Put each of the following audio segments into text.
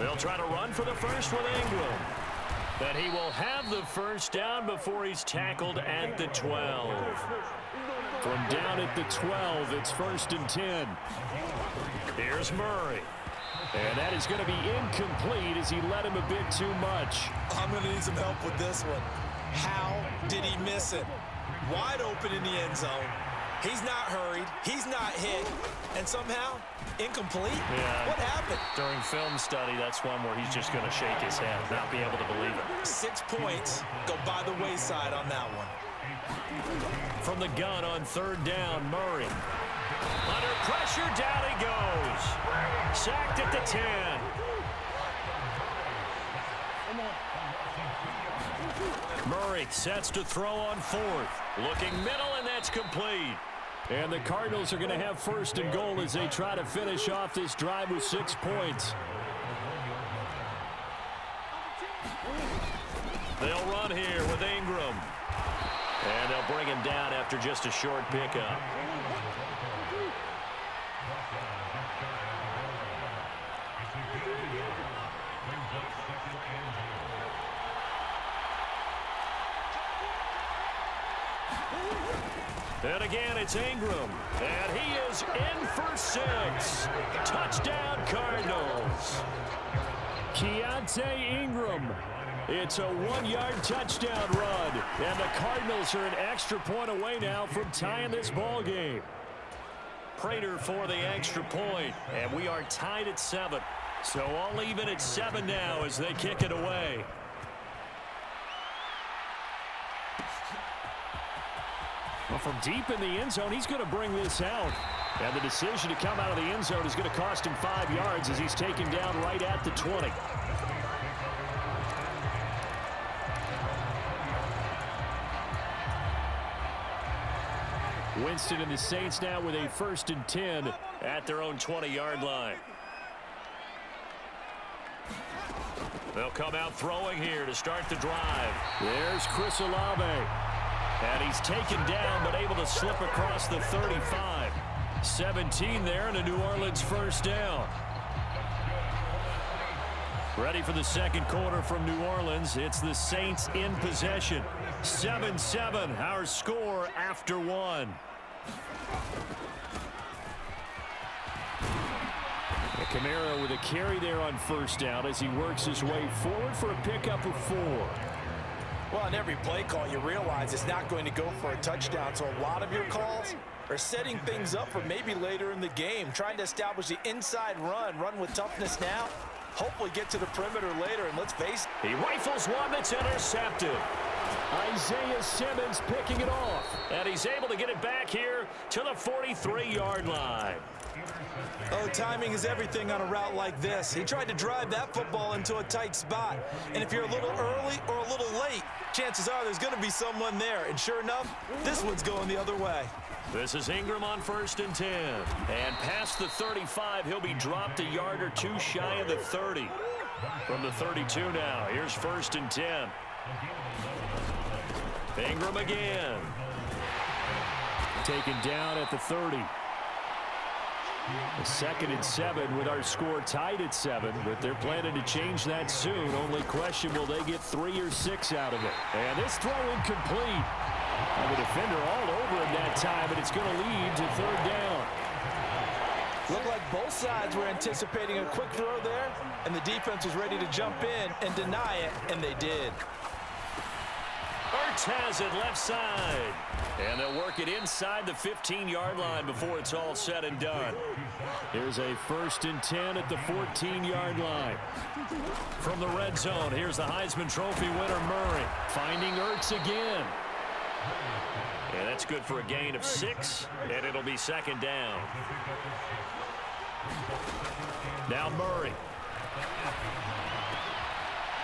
They'll try to run for the first with Ingram. But he will have the first down before he's tackled at the 12. From down at the 12, it's 1st and 10. Here's Murray. And that is going to be incomplete as he led him a bit too much. I'm going to need some help with this one. How did he miss it? Wide open in the end zone. He's not hurried. He's not hit. And somehow, incomplete? Yeah. What happened? During film study, that's one where he's just going to shake his head, not be able to believe it. 6 points go by the wayside on that one. From the gun on 3rd down, Murray. Under pressure, down he goes. Sacked at the 10. Murray sets to throw on 4th. Looking middle, and that's complete. And the Cardinals are going to have 1st and goal as they try to finish off this drive with 6 points. They'll run here with Ingram. And they'll bring him down after just a short pickup. And again, it's Ingram. And he is in for 6. Touchdown, Cardinals. Keontae Ingram. It's a 1-yard touchdown run. And the Cardinals are an extra point away now from tying this ball game. Prater for the extra point. And we are tied at 7. So all even at 7 now as they kick it away. Well, from deep in the end zone, he's going to bring this out. And the decision to come out of the end zone is going to cost him 5 yards as he's taken down right at the 20. Winston and the Saints now with a 1st and 10 at their own 20-yard line. They'll come out throwing here to start the drive. There's Chris Olave. And he's taken down but able to slip across the 35. 17 there and a New Orleans 1st down. Ready for the second quarter from New Orleans. It's the Saints in possession. 7-7 our score after 1. Kamara with a carry there on 1st down as he works his way forward for a pickup of 4. Well, on every play call, you realize it's not going to go for a touchdown. So a lot of your calls are setting things up for maybe later in the game, trying to establish the inside run with toughness now, hopefully get to the perimeter later, and let's face it. He rifles one that's intercepted. Isaiah Simmons picking it off. And he's able to get it back here to the 43-yard line. Oh, timing is everything on a route like this. He tried to drive that football into a tight spot. And if you're a little early or a little late, chances are there's going to be someone there. And sure enough, this one's going the other way. This is Ingram on 1st and 10. And past the 35, he'll be dropped a yard or 2 shy of the 30. From the 32 now, here's 1st and 10. Ingram again. Taken down at the 30. A 2nd and 7 with our score tied at 7, but they're planning to change that soon. Only question, will they get 3 or 6 out of it? And this throw incomplete. And the defender all over him that time, and it's going to lead to 3rd down. Looked like both sides were anticipating a quick throw there, and the defense was ready to jump in and deny it, and they did. Ertz has it left side. And they'll work it inside the 15-yard line before it's all said and done. Here's a 1st and 10 at the 14-yard line. From the red zone, here's the Heisman Trophy winner, Murray. Finding Ertz again. And that's good for a gain of 6, and it'll be 2nd down. Now Murray.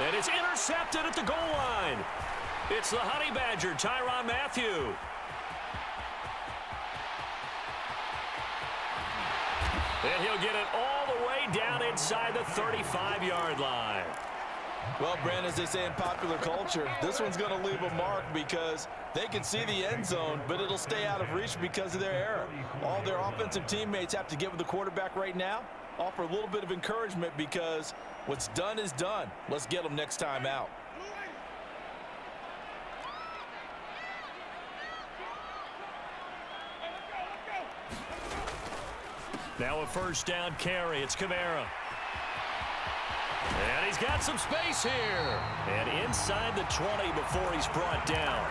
And it's intercepted at the goal line. It's the Honey Badger, Tyrann Mathieu. And he'll get it all the way down inside the 35-yard line. Well, Brent, as they say in popular culture, this one's going to leave a mark because they can see the end zone, but it'll stay out of reach because of their error. All their offensive teammates have to get with the quarterback right now offer a little bit of encouragement because what's done is done. Let's get them next time out. Now a first down carry. It's Kamara. And he's got some space here. And inside the 20 before he's brought down.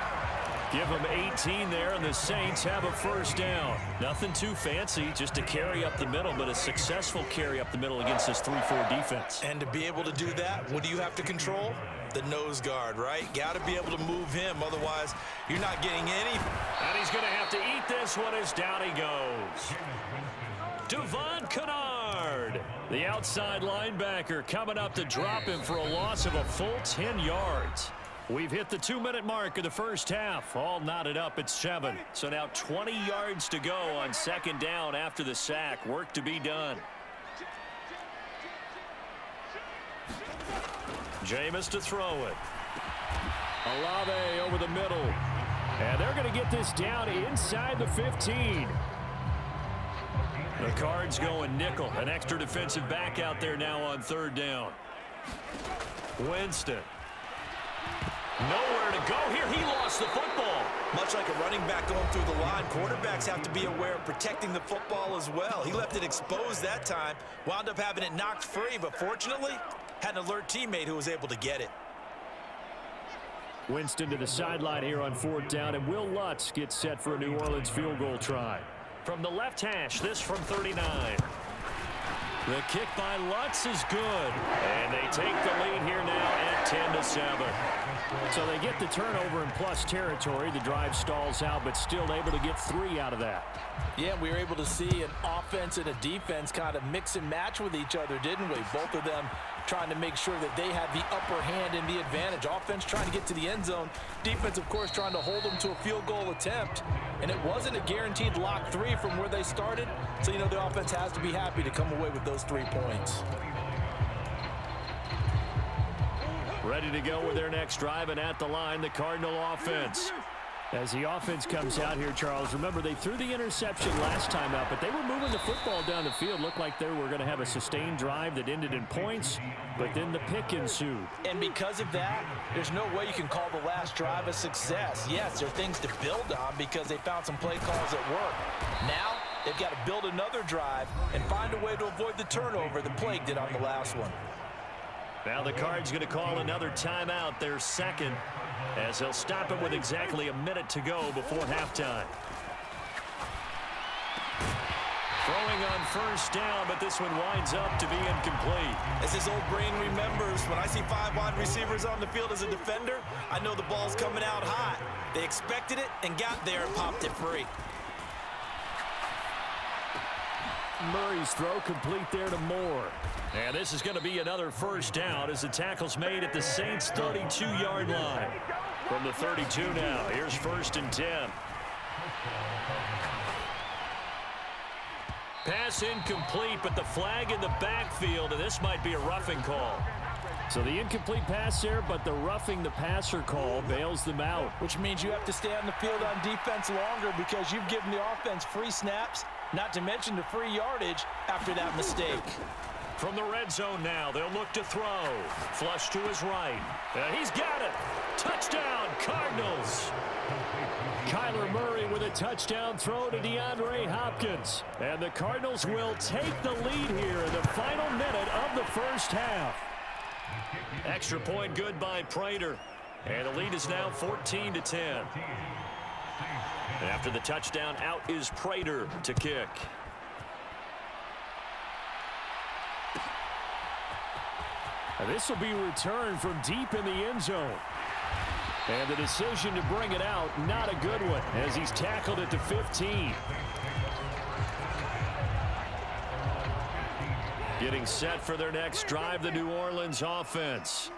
Give him 18 there, and the Saints have a first down. Nothing too fancy, just a carry up the middle, but a successful carry up the middle against this 3-4 defense. And to be able to do that, what do you have to control? The nose guard, right? Got to be able to move him, otherwise you're not getting any. And he's going to have to eat this one as down he goes. Devon Kennard, the outside linebacker, coming up to drop him for a loss of a full 10 yards. We've hit the 2-minute mark of the first half. All knotted up at 7. So now 20 yards to go on second down after the sack. Work to be done. Jameis to throw it. Olave over the middle. And they're going to get this down inside the 15. The Cards going nickel. An extra defensive back out there now on third down. Winston. Nowhere to go here. He lost the football. Much like a running back going through the line, quarterbacks have to be aware of protecting the football as well. He left it exposed that time, wound up having it knocked free, but fortunately, had an alert teammate who was able to get it. Winston to the sideline here on fourth down, and Will Lutz gets set for a New Orleans field goal try. From the left hash, this from 39. The kick by Lutz is good. And they take the lead here now at 10-7. So they get the turnover in plus territory. The drive stalls out, but still able to get 3 out of that. Yeah, we were able to see an offense and a defense kind of mix and match with each other, didn't we? Both of them trying to make sure that they have the upper hand and the advantage. Offense trying to get to the end zone. Defense, of course, trying to hold them to a field goal attempt. And it wasn't a guaranteed lock 3 from where they started. So, you know, the offense has to be happy to come away with those 3 points. Ready to go with their next drive, and at the line, the Cardinal offense. As the offense comes out here, Charles, remember they threw the interception last time out, but they were moving the football down the field. Looked like they were going to have a sustained drive that ended in points, but then the pick ensued. And because of that, there's no way you can call the last drive a success. Yes, there are things to build on because they found some play calls that work. Now, they've got to build another drive and find a way to avoid the turnover the Plague did on the last one. Now the Cards going to call another timeout, their second, as they'll stop it with exactly a minute to go before halftime. Throwing on first down, but this one winds up to be incomplete. As his old brain remembers, when I see 5 wide receivers on the field as a defender, I know the ball's coming out hot. They expected it and got there and popped it free. Murray's throw complete there to Moore. And this is going to be another first down as the tackle's made at the Saints' 32-yard line. From the 32 now, here's 1st and 10. Pass incomplete, but the flag in the backfield, and this might be a roughing call. So the incomplete pass there, but the roughing the passer call bails them out. Which means you have to stay on the field on defense longer because you've given the offense free snaps, not to mention the free yardage after that mistake. From the red zone now, they'll look to throw. Flush to his right. He's got it. Touchdown, Cardinals. Kyler Murray with a touchdown throw to DeAndre Hopkins. And the Cardinals will take the lead here in the final minute of the first half. Extra point good by Prater. And the lead is now 14-10. And after the touchdown, out is Prater to kick. And this will be returned from deep in the end zone. And the decision to bring it out, not a good one, as he's tackled at the 15. Getting set for their next drive, the New Orleans offense.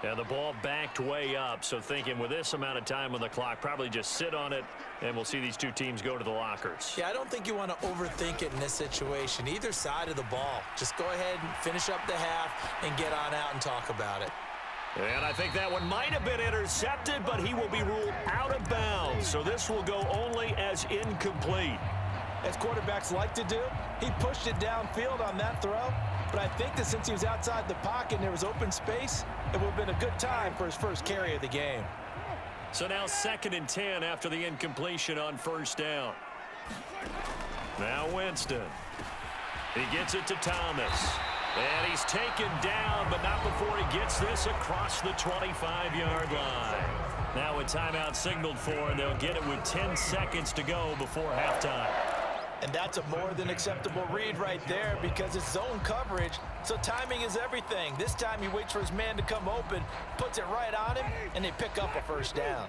And the ball backed way up, so thinking with this amount of time on the clock, probably just sit on it, and we'll see these two teams go to the lockers. Yeah, I don't think you want to overthink it in this situation. Either side of the ball. Just go ahead and finish up the half and get on out and talk about it. And I think that one might have been intercepted, but he will be ruled out of bounds. So this will go only as incomplete. as quarterbacks like to do. He pushed it downfield on that throw, but I think that since he was outside the pocket and there was open space, it would have been a good time for his first carry of the game. So now 2nd and 10 after the incompletion on 1st down. Now Winston. He gets it to Thomas. And he's taken down, but not before he gets this across the 25-yard line. Now a timeout signaled for, and they'll get it with 10 seconds to go before halftime. And that's a more than acceptable read right there because it's zone coverage, so timing is everything. This time he waits for his man to come open, puts it right on him, and they pick up a 1st down.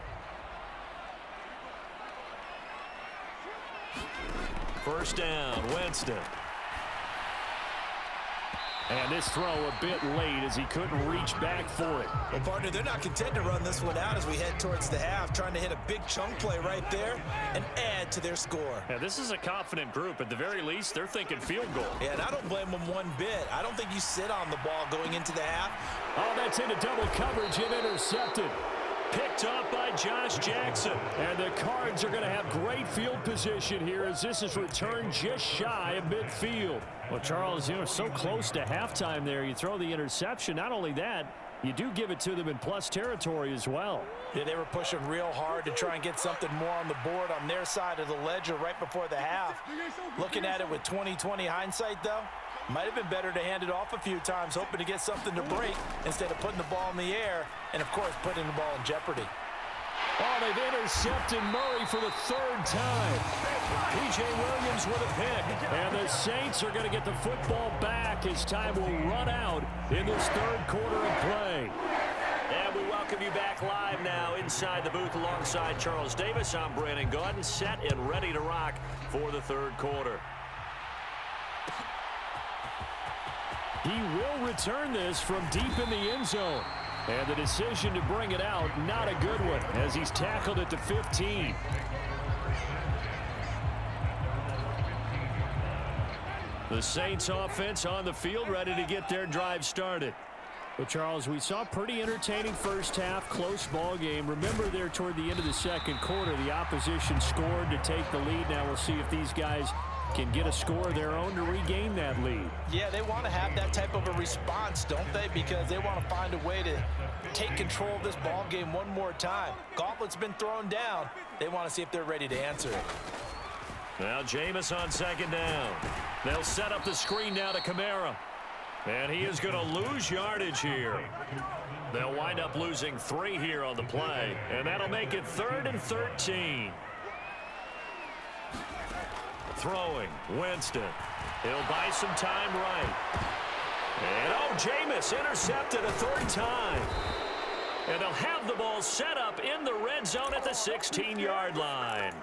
1st down, Winston. And this throw a bit late as he couldn't reach back for it. Well, partner, they're not content to run this one out as we head towards the half, trying to hit a big chunk play right there and add to their score. Yeah, this is a confident group. At the very least, they're thinking field goal. Yeah, and I don't blame them one bit. I don't think you sit on the ball going into the half. Oh, that's into double coverage and intercepted. Picked up by Josh Jackson. And the Cards are going to have great field position here as this is returned just shy of midfield. Well, Charles, you're so close to halftime there. You throw the interception. Not only that, you do give it to them in plus territory as well. Yeah, they were pushing real hard to try and get something more on the board on their side of the ledger right before the half. Looking at it with 20/20 hindsight, though, might have been better to hand it off a few times, hoping to get something to break instead of putting the ball in the air and, of course, putting the ball in jeopardy. Oh, they've intercepted Murray for the 3rd time. P.J. Williams with a pick. And the Saints are going to get the football back as time will run out in this 3rd quarter of play. And we welcome you back live now inside the booth alongside Charles Davis. I'm Brandon Gaudin, set and ready to rock for the 3rd quarter. He will return this from deep in the end zone. And the decision to bring it out, not a good one, as he's tackled at the 15. The Saints offense on the field, ready to get their drive started. Well, Charles, we saw pretty entertaining first half, close ball game. Remember there toward the end of the 2nd quarter, the opposition scored to take the lead. Now we'll see if these guys can get a score of their own to regain that lead. Yeah, they want to have that type of a response, don't they? Because they want to find a way to take control of this ball game one more time. Gauntlet's been thrown down. They want to see if they're ready to answer it. Now Jameis on 2nd down. They'll set up the screen now to Kamara. And he is going to lose yardage here. They'll wind up losing 3 here on the play. And that'll make it 3rd and 13. Throwing, Winston. He'll buy some time right. And, oh, Jameis intercepted a 3rd time. And they'll have the ball set up in the red zone at the 16-yard line.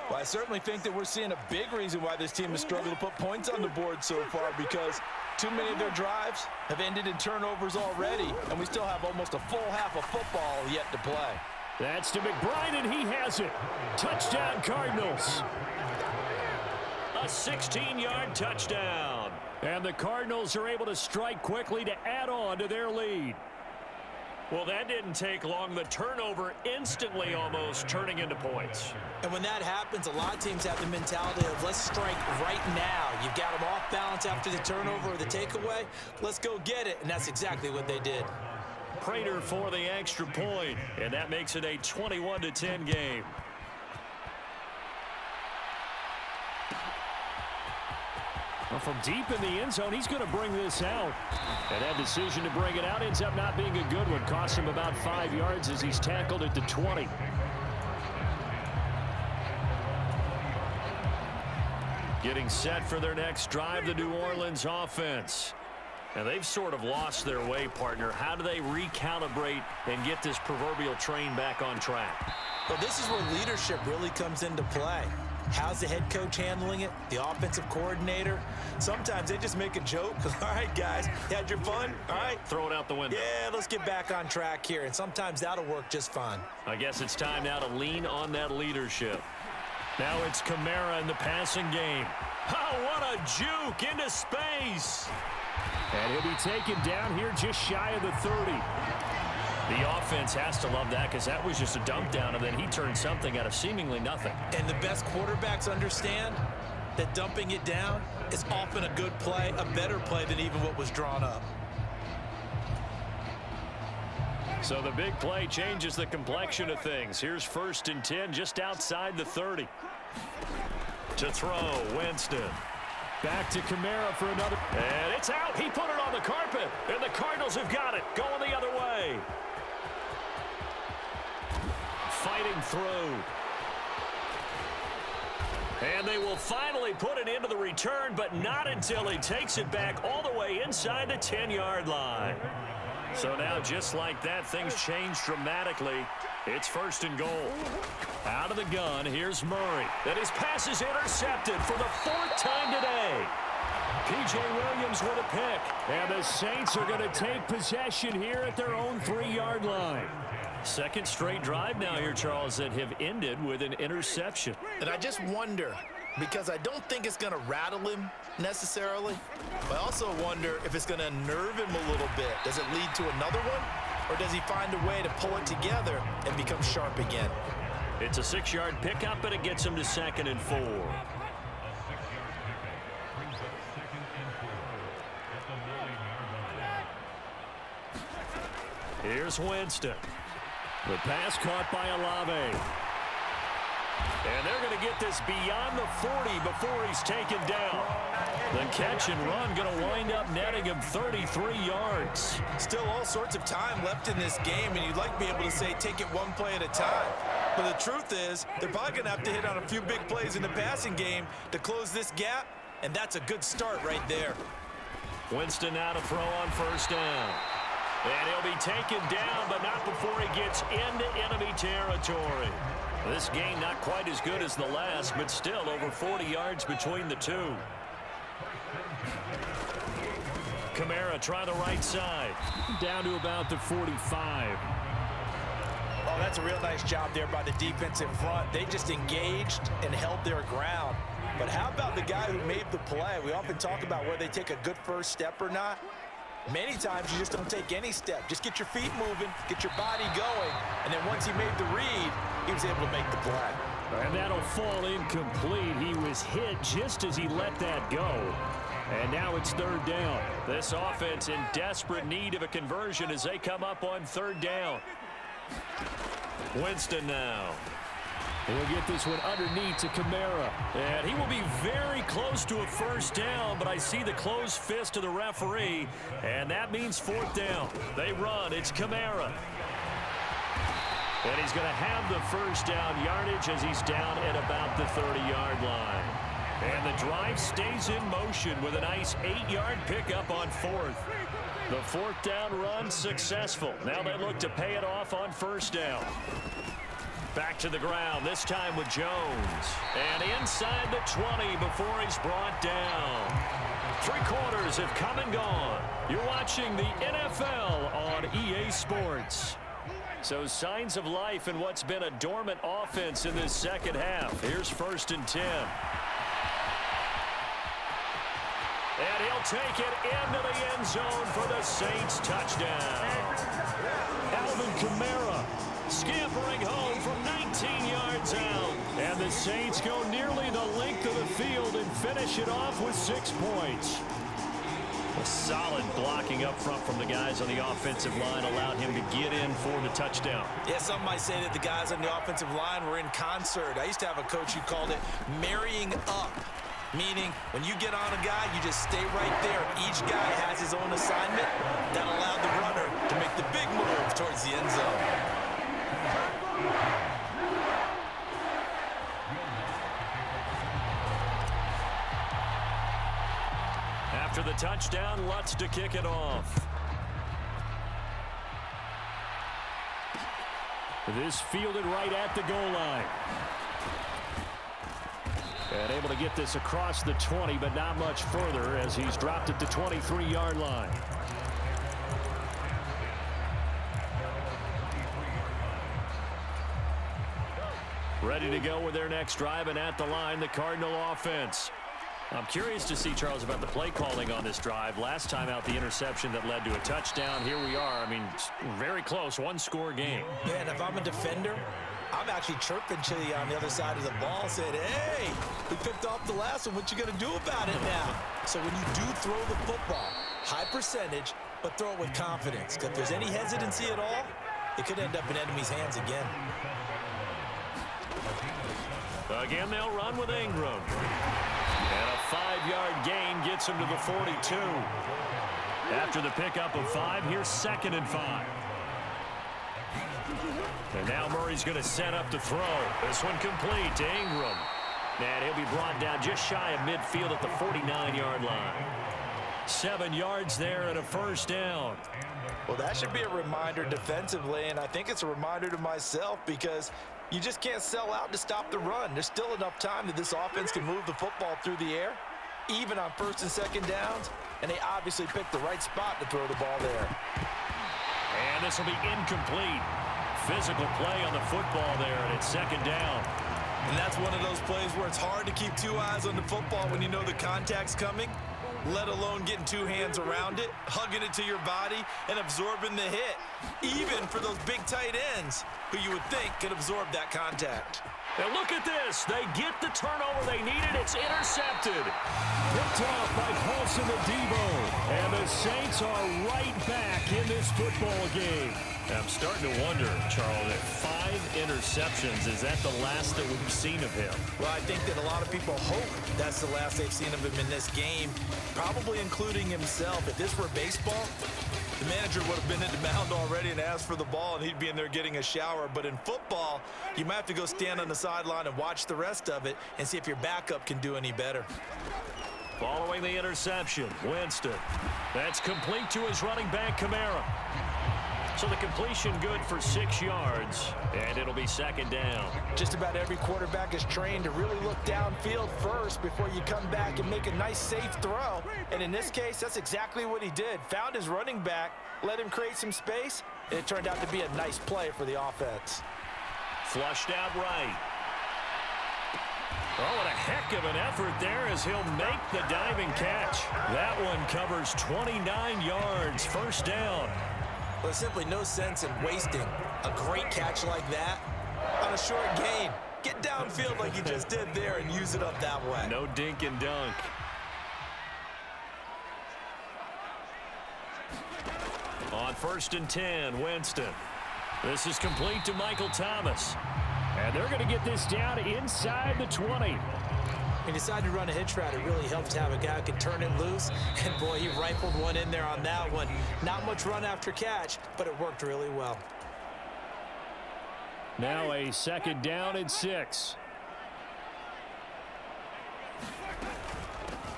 Well, I certainly think that we're seeing a big reason why this team has struggled to put points on the board so far, because too many of their drives have ended in turnovers already, and we still have almost a full half of football yet to play. That's to McBride, and he has it. Touchdown, Cardinals. A 16-yard touchdown. And the Cardinals are able to strike quickly to add on to their lead. Well, that didn't take long. The turnover instantly almost turning into points. And when that happens, a lot of teams have the mentality of let's strike right now. You've got them off balance after the turnover or the takeaway. Let's go get it. And that's exactly what they did. Prater for the extra point, and that makes it a 21-10 game. Well, from deep in the end zone, he's going to bring this out. And that decision to bring it out ends up not being a good one. Costs him about 5 yards as he's tackled at the 20. Getting set for their next drive, the New Orleans offense. And they've sort of lost their way, partner. How do they recalibrate and get this proverbial train back on track? Well, this is where leadership really comes into play. How's the head coach handling it? The offensive coordinator? Sometimes they just make a joke. All right, guys, you had your fun? All right. Throw it out the window. Yeah, let's get back on track here. And sometimes that'll work just fine. I guess it's time now to lean on that leadership. Now it's Kamara in the passing game. Oh, what a juke into space. And he'll be taken down here just shy of the 30. The offense has to love that because that was just a dump down, and then he turned something out of seemingly nothing. And the best quarterbacks understand that dumping it down is often a good play, a better play than even what was drawn up. So the big play changes the complexion of things. Here's 1st and 10 just outside the 30. To throw, Winston. Back to Kamara for another. And it's out. He put it on the carpet. And the Cardinals have got it. Going the other way. Fighting through. And they will finally put it into the return, but not until he takes it back all the way inside the 10-yard line. So now, just like that, things change dramatically. It's 1st and goal. Out of the gun, here's Murray. And his pass is intercepted for the 4th time today. P.J. Williams with a pick. And the Saints are going to take possession here at their own 3-yard line. Second straight drive now here, Charles, that have ended with an interception. And I just wonder, because I don't think it's going to rattle him necessarily, but I also wonder if it's going to unnerve him a little bit. Does it lead to another one, or does he find a way to pull it together and become sharp again? It's a 6-yard pickup, and it gets him to 2nd and 4. Here's Winston. The pass caught by Olave. And they're going to get this beyond the 40 before he's taken down. The catch and run going to wind up netting him 33 yards. Still all sorts of time left in this game, and you'd like to be able to say take it one play at a time. But the truth is, they're probably going to have to hit on a few big plays in the passing game to close this gap, and that's a good start right there. Winston now to throw on 1st down. And he'll be taken down, but not before he gets into enemy territory. This game not quite as good as the last, but still over 40 yards between the two. Kamara try the right side. Down to about the 45. Oh, that's a real nice job there by the defensive front. They just engaged and held their ground. But how about the guy who made the play? We often talk about whether they take a good first step or not. Many times you just don't take any step. Just get your feet moving, get your body going, and then once he made the read, he was able to make the play. And that'll fall incomplete. He was hit just as he let that go. And now it's 3rd down. This offense in desperate need of a conversion as they come up on 3rd down. Winston now. We'll get this one underneath to Kamara. And he will be very close to a 1st down, but I see the closed fist of the referee, and that means 4th down. They run. It's Kamara. And he's going to have the 1st down yardage as he's down at about the 30-yard line. And the drive stays in motion with a nice 8-yard pickup on 4th. The 4th down run successful. Now they look to pay it off on 1st down. Back to the ground, this time with Jones. And inside the 20 before he's brought down. 3 quarters have come and gone. You're watching the NFL on EA Sports. So signs of life in what's been a dormant offense in this second half. Here's 1st and 10. And he'll take it into the end zone for the Saints touchdown. Alvin Kamara scampering home from 19 yards out. And the Saints go nearly the length of the field and finish it off with 6 points. A solid blocking up front from the guys on the offensive line allowed him to get in for the touchdown. Yeah, some might say that the guys on the offensive line were in concert. I used to have a coach who called it marrying up, meaning when you get on a guy, you just stay right there. Each guy has his own assignment that allowed the runner to make the big move towards the end zone. After the touchdown, Lutz to kick it off. This fielded right at the goal line. And able to get this across the 20, but not much further as he's dropped at the 23-yard line. Ready to go with their next drive, and at the line, the Cardinal offense. I'm curious to see, Charles, about the play calling on this drive. Last time out, the interception that led to a touchdown. Here we are. I mean, very close, one-score game. Yeah, and if I'm a defender, I'm actually chirping Chili on the other side of the ball, saying, hey, we picked off the last one. What you going to do about it now? So when you do throw the football, high percentage, but throw it with confidence. Because if there's any hesitancy at all, it could end up in enemy's hands again. Again, they'll run with Ingram. And a 5-yard gain gets him to the 42. After the pickup of 5, here's 2nd and 5. And now Murray's going to set up to throw. This one complete to Ingram. And he'll be brought down just shy of midfield at the 49-yard line. 7 yards there and a first down. Well, that should be a reminder defensively, and I think it's a reminder to myself because you just can't sell out to stop the run. There's still enough time that this offense can move the football through the air, even on 1st and 2nd downs, and they obviously picked the right spot to throw the ball there. And this will be incomplete. Physical play on the football there, and it's 2nd down. And that's one of those plays where it's hard to keep 2 eyes on the football when you know the contact's coming, let alone getting 2 hands around it, hugging it to your body, and absorbing the hit, even for those big tight ends who you would think could absorb that contact. And look at this. They get the turnover they needed. It's intercepted. Picked off by Paulson Adebo. And the Saints are right back in this football game. I'm starting to wonder, Charles, if 5 interceptions, is that the last that we've seen of him? Well, I think that a lot of people hope that's the last they've seen of him in this game, probably including himself. If this were baseball, the manager would have been in the mound already and asked for the ball, and he'd be in there getting a shower. But in football, you might have to go stand on the sideline and watch the rest of it and see if your backup can do any better. Following the interception, Winston. That's complete to his running back, Kamara. So the completion good for 6 yards, and it'll be 2nd down. Just about every quarterback is trained to really look downfield first before you come back and make a nice, safe throw. And in this case, that's exactly what he did. Found his running back, let him create some space, and it turned out to be a nice play for the offense. Flushed out right. Oh, what a heck of an effort there as he'll make the diving catch. That one covers 29 yards, 1st down. There's simply no sense in wasting a great catch like that on a short gain. Get downfield like you just did there and use it up that way. No dink and dunk. On 1st and 10, Winston. This is complete to Michael Thomas. And they're going to get this down inside the 20. He decided to run a hitch route. It really helped to have a guy who could turn it loose. And, boy, he rifled one in there on that one. Not much run after catch, but it worked really well. Now a 2nd down and 6.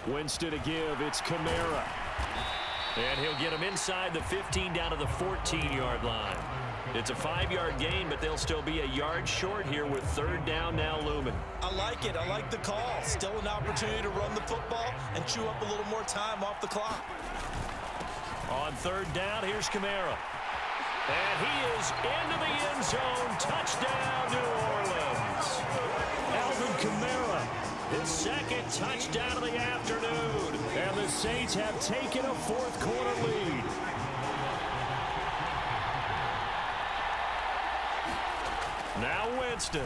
Winston to give. It's Kamara. And he'll get him inside the 15 down to the 14-yard line. It's a 5-yard gain, but they'll still be a yard short here with 3rd down now looming. I like it. I like the call. Still an opportunity to run the football and chew up a little more time off the clock. On 3rd down, here's Kamara. And he is into the end zone. Touchdown, New Orleans. Alvin Kamara, his 2nd touchdown of the afternoon. And the Saints have taken a 4th quarter lead. Now Winston.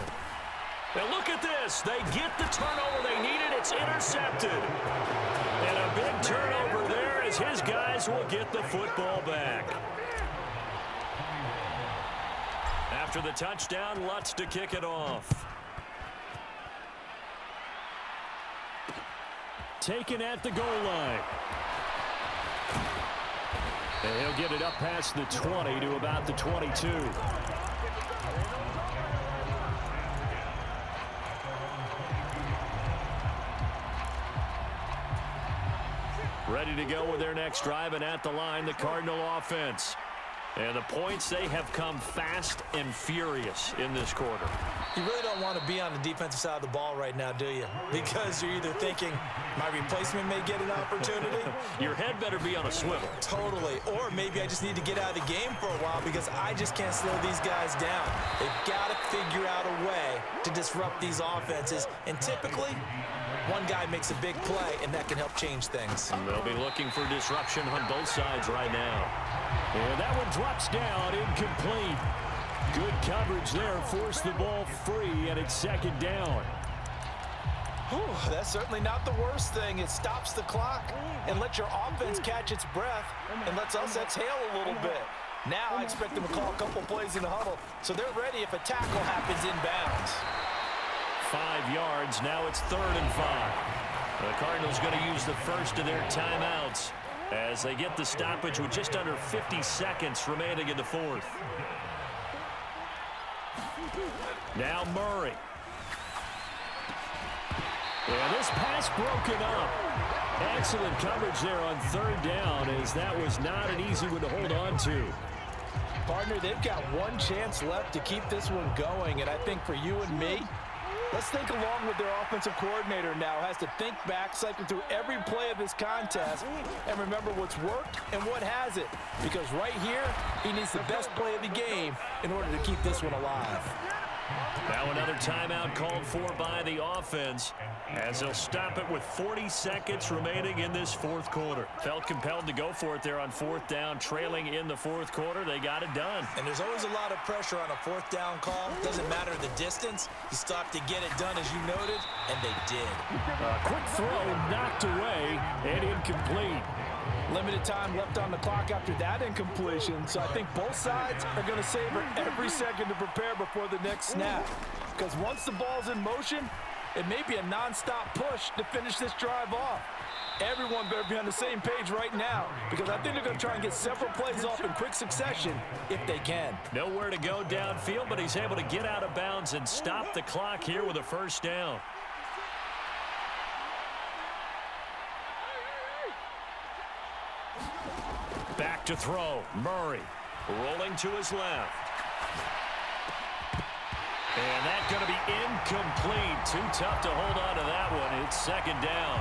And look at this. They get the turnover they needed. It's intercepted. And a big turnover there as his guys will get the football back. After the touchdown, Lutz to kick it off. Taken at the goal line. And he'll get it up past the 20 to about the 22. Ready to go with their next drive, and at the line, the Cardinal offense. And the points, they have come fast and furious in this quarter. You really don't want to be on the defensive side of the ball right now, do you? Because you're either thinking, my replacement may get an opportunity. Your head better be on a swivel. Totally. Or maybe I just need to get out of the game for a while because I just can't slow these guys down. They've got to figure out a way to disrupt these offenses. And typically, one guy makes a big play, and that can help change things. And they'll be looking for disruption on both sides right now. And that one drops down, incomplete. Good coverage there. Forced the ball free, and it's second down. Whew, that's certainly not the worst thing. It stops the clock and lets your offense catch its breath and lets us exhale a little bit. Now I expect them to call a couple plays in the huddle so they're ready if a tackle happens inbounds. 5 yards. Now it's 3rd and 5. The Cardinals going to use the first of their timeouts as they get the stoppage with just under 50 seconds remaining in the 4th. Now Murray. Yeah, this pass broken up. Excellent coverage there on 3rd down, as that was not an easy one to hold on to. Partner, they've got one chance left to keep this one going, and I think for you and me, let's think along with their offensive coordinator now. Has to think back, cycle through every play of this contest, and remember what's worked and what hasn't. Because right here, he needs the best play of the game in order to keep this one alive. Now another timeout called for by the offense as they'll stop it with 40 seconds remaining in this 4th quarter. Felt compelled to go for it there on 4th down, trailing in the 4th quarter. They got it done. And there's always a lot of pressure on a 4th down call. Doesn't matter the distance. You stop to get it done, as you noted, and they did. Quick throw knocked away and incomplete. Limited time left on the clock after that incompletion, so I think both sides are going to savor every second to prepare before the next snap. Because once the ball's in motion, it may be a non-stop push to finish this drive off. Everyone better be on the same page right now, because I think they're going to try and get several plays off in quick succession if they can. Nowhere to go downfield, but he's able to get out of bounds and stop the clock here with a 1st down. Back to throw. Murray rolling to his left. And that's going to be incomplete. Too tough to hold on to that one. It's 2nd down.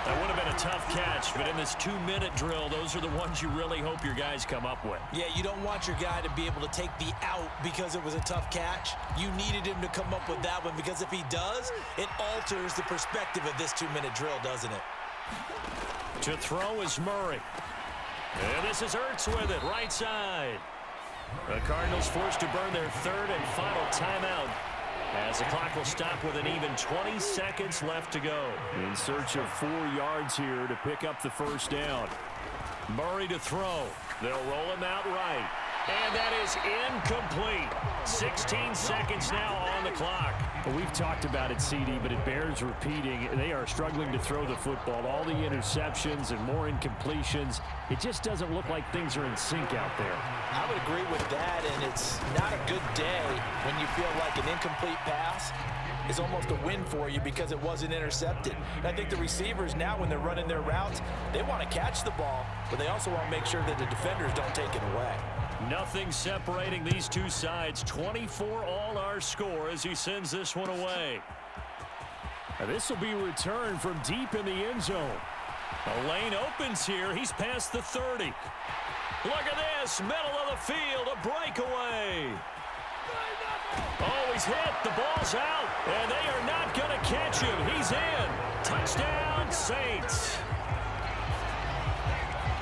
That would have been a tough catch, but in this 2-minute drill, those are the ones you really hope your guys come up with. Yeah, you don't want your guy to be able to take the out because it was a tough catch. You needed him to come up with that one, because if he does, it alters the perspective of this 2-minute drill, doesn't it? To throw is Murray. And this is Ertz with it, right side. The Cardinals forced to burn their 3rd and final timeout as the clock will stop with an even 20 seconds left to go. In search of 4 yards here to pick up the 1st down. Murray to throw. They'll roll him out right. And that is incomplete. 16 seconds now on the clock. Well, we've talked about it, CD, but it bears repeating. They are struggling to throw the football. All the interceptions and more incompletions. It just doesn't look like things are in sync out there. I would agree with that, and it's not a good day when you feel like an incomplete pass is almost a win for you because it wasn't intercepted. And I think the receivers now, when they're running their routes, they want to catch the ball, but they also want to make sure that the defenders don't take it away. Nothing separating these two sides. 24 all our score as he sends this one away. Now this will be returned from deep in the end zone. The lane opens here. He's past the 30. Look at this. Middle of the field. A breakaway. Oh, he's hit. The ball's out. And they are not going to catch him. He's in. Touchdown, Saints.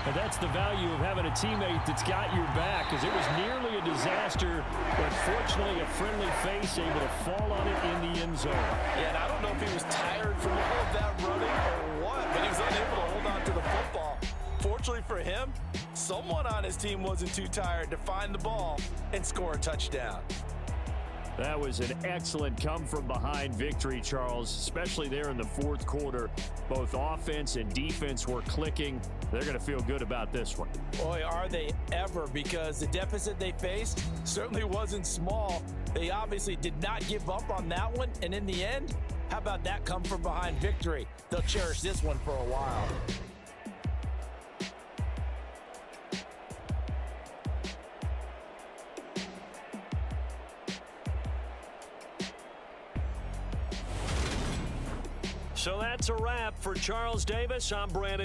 And that's the value of having a teammate that's got your back, because it was nearly a disaster, but fortunately a friendly face able to fall on it in the end zone. Yeah, and I don't know if he was tired from all of that running or what, but he was unable to hold on to the football. Fortunately for him, someone on his team wasn't too tired to find the ball and score a touchdown. That was an excellent come-from-behind victory, Charles, especially there in the 4th quarter. Both offense and defense were clicking. They're going to feel good about this one. Boy, are they ever, because the deficit they faced certainly wasn't small. They obviously did not give up on that one, and in the end, how about that come-from-behind victory? They'll cherish this one for a while. So that's a wrap for Charles Davis. I'm Brandon.